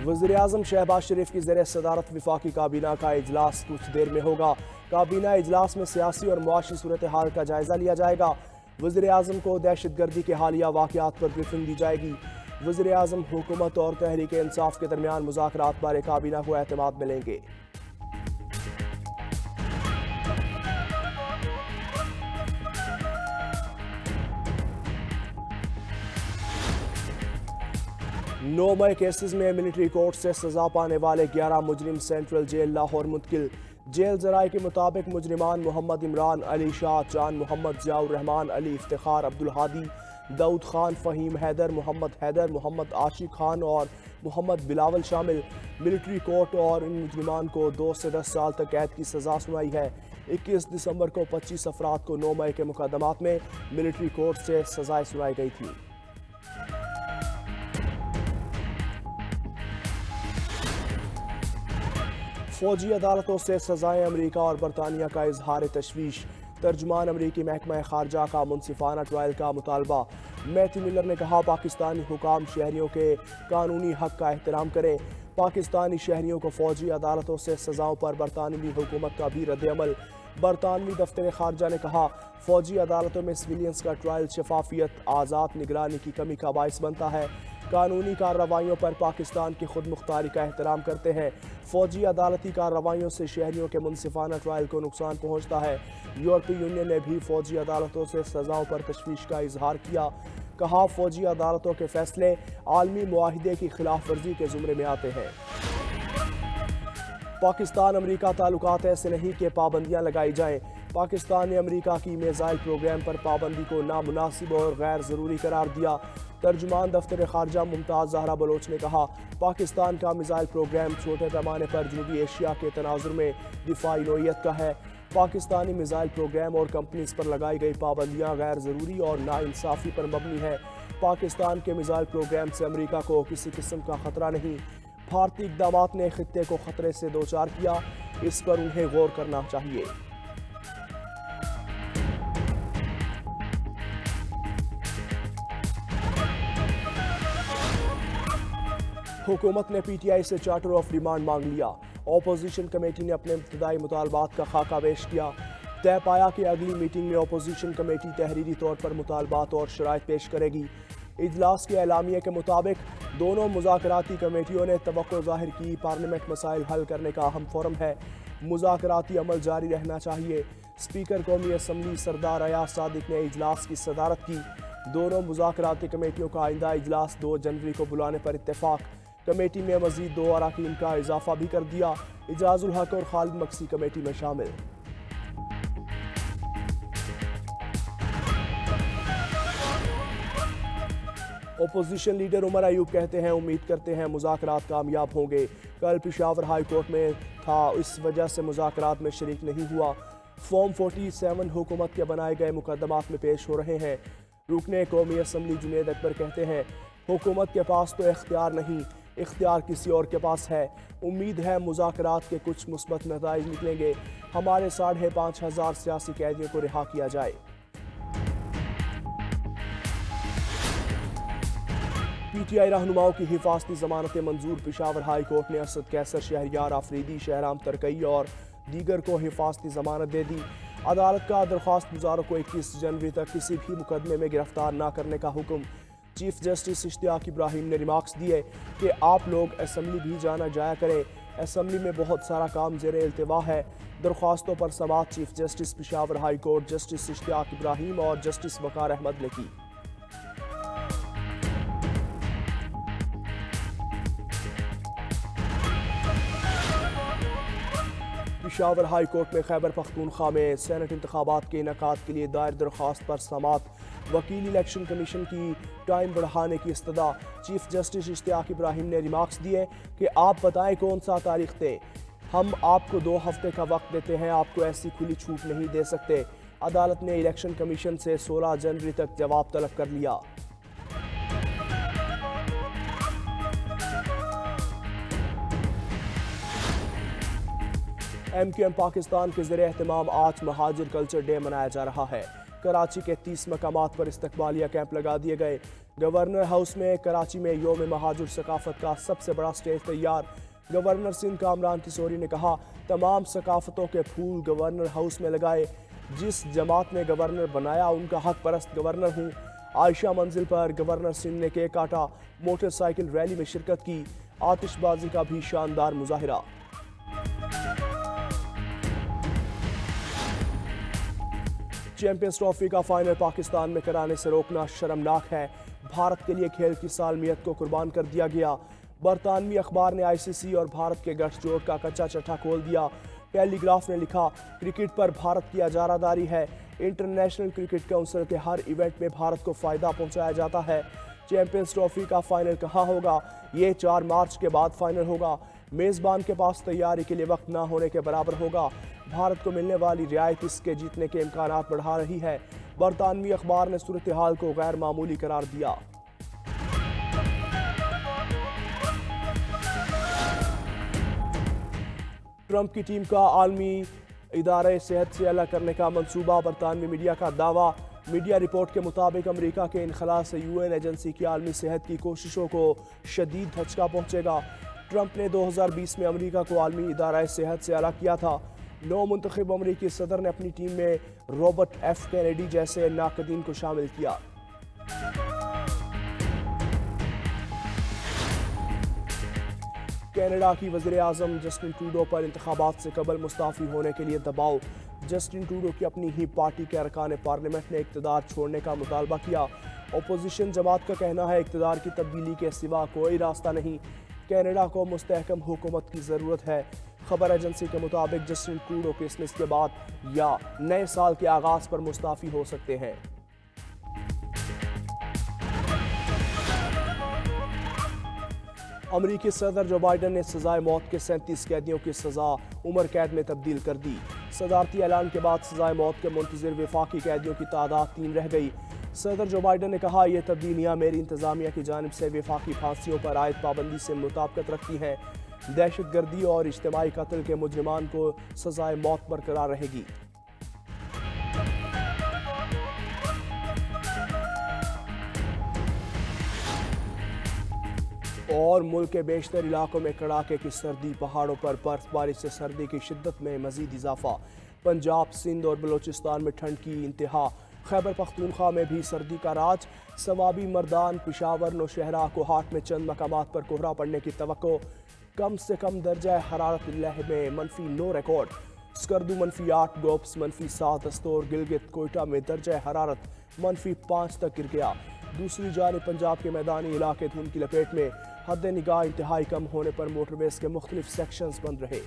वज़ीर-ए-आज़म शहबाज शरीफ की ज़ेर सदारत वफाकी काबीना का इजलास कुछ देर में होगा। काबीना इजलास में सियासी और मुआशी सूरत हाल का जायज़ा लिया जाएगा। वज़ीर-ए-आज़म को दहशतगर्दी के हालिया वाक़यात पर ब्रीफिंग दी जाएगी। वज़ीर-ए-आज़म हुकूमत और तहरीक इंसाफ के दरमियान मुज़ाकरात बारे काबीना को एतमाद मिलेंगे। नौ मई केसेस में मिलिट्री कोर्ट से सजा पाने वाले 11 मुजरिम सेंट्रल जेल लाहौर मुंतकिल। जेल जराये के मुताबिक मुजरिमान मोहम्मद इमरान, अली शाह, जान मोहम्मद, ज़ियाउर रहमान, अली इफ्तिखार, अब्दुल हादी, दाऊद खान, फ़हीम हैदर, मोहम्मद आशिक खान और मोहम्मद बिलावल शामिल। मिलिट्री कोर्ट और इन मुजरिमान को 2 से 10 साल तक कैद की सज़ा सुनाई है। 21 दिसंबर को 25 अफराद को 9 मई के मुकदमात में मिलिट्री कोर्ट से सजाएं सुनाई गई थी। फौजी अदालतों से सजाएं अमरीका और बरतानिया का इजहार तशवीश। तर्जुमान अमरीकी महकमा खारजा का मुनसिफाना ट्रायल का मुतालबा। मैथ्यू मिलर ने कहा, पाकिस्तानी हुकाम शहरियों के कानूनी हक का एहतराम करें। पाकिस्तानी शहरियों को फौजी अदालतों से सजाओं पर बरतानवी हुकूमत का भी रद्द-ए-अमल। बरतानवी दफ्तर खारजा ने कहा, फौजी अदालतों में सिविलियंस का ट्रायल शफाफियत, आज़ाद निगरानी की कमी का बाइस बनता है। कानूनी कार्रवाइयों पर पाकिस्तान की खुद मुख्तारी का एहतराम करते हैं। फौजी अदालती कार्रवाइयों से शहरियों के मुनसिफाना ट्रायल को नुकसान पहुँचता है। यूरोपीय यूनियन ने भी फौजी अदालतों से सजाओं पर तशवीश का इजहार किया। कहा, फौजी अदालतों के फैसले आलमी मुआहिदे की खिलाफ वर्जी के ज़ुमरे में आते हैं। पाकिस्तान अमरीका ताल्लुकात ऐसे नहीं कि पाबंदियां लगाई जाएं। पाकिस्तान ने अमरीका की मिसाइल प्रोग्राम पर पाबंदी को नामुनासिब और गैर ज़रूरी करार दिया। तर्जुमान दफ्तर खारजा मुमताज़ ज़हरा बलोच ने कहा, पाकिस्तान का मिसाइल प्रोग्राम छोटे पैमाने पर जनूबी एशिया के तनाजुर में दिफाई नोयत का है। पाकिस्तानी मिसाइल प्रोग्राम और कंपनीज पर लगाई गई पाबंदियां गैर ज़रूरी और नाइंसाफ़ी पर मबनी है। पाकिस्तान के मिसाइल प्रोग्राम से अमरीका को किसी किस्म का खतरा नहीं। भारतीय इक़दामात ने खित्ते को खतरे से दो चार किया, इस पर उन्हें गौर करना चाहिए। हुकूमत ने पीटीआई से चार्टर ऑफ डिमांड मांग लिया। अपोजिशन कमेटी ने अपने इब्तदाई मुतालबात का खाका पेश किया। तय पाया कि अगली मीटिंग में अपोजिशन कमेटी तहरीरी तौर पर मुतालबात और शराइत पेश करेगी। इजलास के एलामिया के मुताबिक दोनों मुज़ाकराती कमेटियों ने तवक्को ज़ाहिर की, पार्लियामेंट मसाइल हल करने का अहम फोरम है, मुज़ाकराती अमल जारी रहना चाहिए। स्पीकर कौमी असम्बली सरदार अयाज सादिक ने इजलास की सदारत की। दोनों मुज़ाकराती कमेटियों का आइंदा इजलास 2 जनवरी को बुलाने पर इत्तेफाक। कमेटी में मज़ीद 2 अरकान का इजाफा भी कर दिया। इजाजुल हक और खालिद मक्सी कमेटी में शामिल। अपोजिशन लीडर उमर अयूब कहते हैं, उम्मीद करते हैं मुज़ाकरात कामयाब होंगे। कल पेशावर हाई कोर्ट में था, इस वजह से मुज़ाकरात में शरीक नहीं हुआ। फॉर्म 47 हुकूमत के बनाए गए मुकदमात में पेश हो रहे हैं। रुकने कौमी असम्बली जुनेद अकबर कहते हैं, हुकूमत के पास तो इख्तियार नहीं, इख्तियार किसी और के पास है। उम्मीद है मुज़ाकरात के कुछ मुस्बत नताइज निकलेंगे। हमारे 5,500 सियासी कैदियों को रिहा किया जाए। पीटीआई रहनुमाओं की हिफाजती ज़मानतें मंजूर। पेशावर हाई कोर्ट ने असद कैसर, शहरियार आफरीदी, शहराम तरकई और दीगर को हिफाजती ज़मानत दे दी। अदालत का दरख्वास्त गुजारों को 21 जनवरी तक किसी भी मुकदमे में गिरफ्तार न करने का हुक्म। चीफ जस्टिस इश्तियाक इब्राहिम ने रिमार्क्स दिए कि आप लोग असम्बली भी जाया करें, असम्बली में बहुत सारा काम ज़ेरे इल्तिवा है। दरख्वास्तों पर समाअत chief justice Peshawar high court justice Ishtiaq Ibrahim और जस्टिस वकार अहमद ने की। पेशावर हाई कोर्ट में खैबर पख्तूनख्वा में सेनेट इंतखाबात के इनेकाद के लिए दायर दरख्वास्त पर समाअत। वकील इलेक्शन कमीशन की टाइम बढ़ाने की इस्तदा। चीफ जस्टिस इश्तियाक इब्राहिम ने रिमार्क्स दिए कि आप बताएं कौन सा तारीख दे, हम आपको 2 हफ्ते का वक्त देते हैं, आपको ऐसी खुली छूट नहीं दे सकते। अदालत ने इलेक्शन कमीशन से 16 जनवरी तक जवाब तलब कर लिया। MQM पाकिस्तान के ज़रिए एहतमाम आज महाजिर कल्चर डे मनाया जा रहा है। कराची के 30 मकामात पर इस्तकबालिया कैंप लगा दिए गए। गवर्नर हाउस में कराची में योम महाजुर सकाफत का सबसे बड़ा स्टेज तैयार। गवर्नर सिंध कामरान तिसोरी ने कहा, तमाम सकाफतों के फूल गवर्नर हाउस में लगाए। जिस जमात ने गवर्नर बनाया उनका हक परस्त गवर्नर हूँ। आयशा मंजिल पर गवर्नर सिंध ने केक काटा, मोटरसाइकिल रैली में शिरकत की। आतिशबाजी का भी शानदार मुजाहिरा। चैंपियंस ट्रॉफी का फाइनल पाकिस्तान में कराने से रोकना शर्मनाक है। भारत के लिए खेल की सालमियत को कुर्बान कर दिया गया। बरतानवी अखबार ने आईसीसी और भारत के गठजोड़ का कच्चा चट्टा खोल दिया। टेलीग्राफ ने लिखा, क्रिकेट पर भारत की अजारादारी है। इंटरनेशनल क्रिकेट काउंसिल के हर इवेंट में भारत को फायदा पहुंचाया जाता है। चैंपियंस ट्रॉफी का फाइनल कहाँ होगा? ये 4 मार्च के बाद फाइनल होगा। मेज़बान के पास तैयारी के लिए वक्त ना होने के बराबर होगा। भारत को मिलने वाली रियायत इसके जीतने के इम्कानात बढ़ा रही है। बरतानवी अखबार ने सूरत हाल को गैर मामूली करार दिया। ट्रंप की टीम का आलमी इदारे सेहत से अलग करने का मंसूबा। बरतानवी मीडिया का दावा। मीडिया रिपोर्ट के मुताबिक अमेरिका के इनखला से यूएन एजेंसी की आलमी सेहत की कोशिशों को शदीद धचका पहुंचेगा। ट्रंप ने 2020 में अमेरिका को आलमी इदारा सेहत से अलग किया था। नौ मुंतखब अमरीकी सदर ने अपनी टीम में रॉबर्ट एफ कैनेडी जैसे नाकदीन को शामिल किया। कनाडा की वज़ीर आज़म जस्टिन ट्रूडो पर इंतखाबात से कबल मुस्ताफ़ी होने के लिए दबाव। जस्टिन ट्रूडो की अपनी ही पार्टी के अरकान पार्लियामेंट ने इक़्तिदार छोड़ने का मुतालबा किया। अपोजिशन जमात का कहना है इक़्तिदार की तब्दीली के सिवा कोई रास्ता नहीं। कनाडा को मुस्तहकम हुकूमत की ज़रूरत है। खबर एजेंसी के मुताबिक जस्टिन ट्रूडो क्रिसमस के बाद या नए साल के आगाज पर मुस्ताफ़ी हो सकते हैं। अमरीकी सदर जो बाइडन ने सजाए मौत के 37 कैदियों की सजा उम्र कैद में तब्दील कर दी। सदारती ऐलान के बाद सजाए मौत के मुंतज़िर वफाकी कैदियों की तादाद 3 रह गई। सदर जो बाइडन ने कहा, ये तब्दीलियाँ मेरी इंतज़ामिया की जानिब से वफाकी फांसियों पर आयद पाबंदी से मुताबिकत रखती हैं। दहशतगर्दी और इज्तिमाई कत्ल के मुजरिमान को सजाए मौत बरकरार रहेगी। और मुल्क के बेशतर इलाकों में कड़ाके की सर्दी। पहाड़ों पर बर्फबारी से सर्दी की शिद्दत में मजीद इजाफा। पंजाब, सिंध और बलोचिस्तान में ठंड की इंतहा। खैबर पख्तूनख्वा में भी सर्दी का राज। सवाबी, मर्दान, पिशावर, नौशहरा, कोहाट में चंद मकामात पर कोहरा पड़ने की तवक्को। कम से कम दर्जा हरारत लेह में -9 रिकॉर्ड। स्कर्दू -8, गोप्स -7, दस्तोर, गिलगित, कोयटा में दर्जा हरारत -5 तक गिर गया। दूसरी जानिब पंजाब के मैदानी इलाके धुंध की लपेट में। हद निगाह इंतहाई कम होने पर मोटरवेज के मुख्तलिफ सेक्शंस बंद रहे।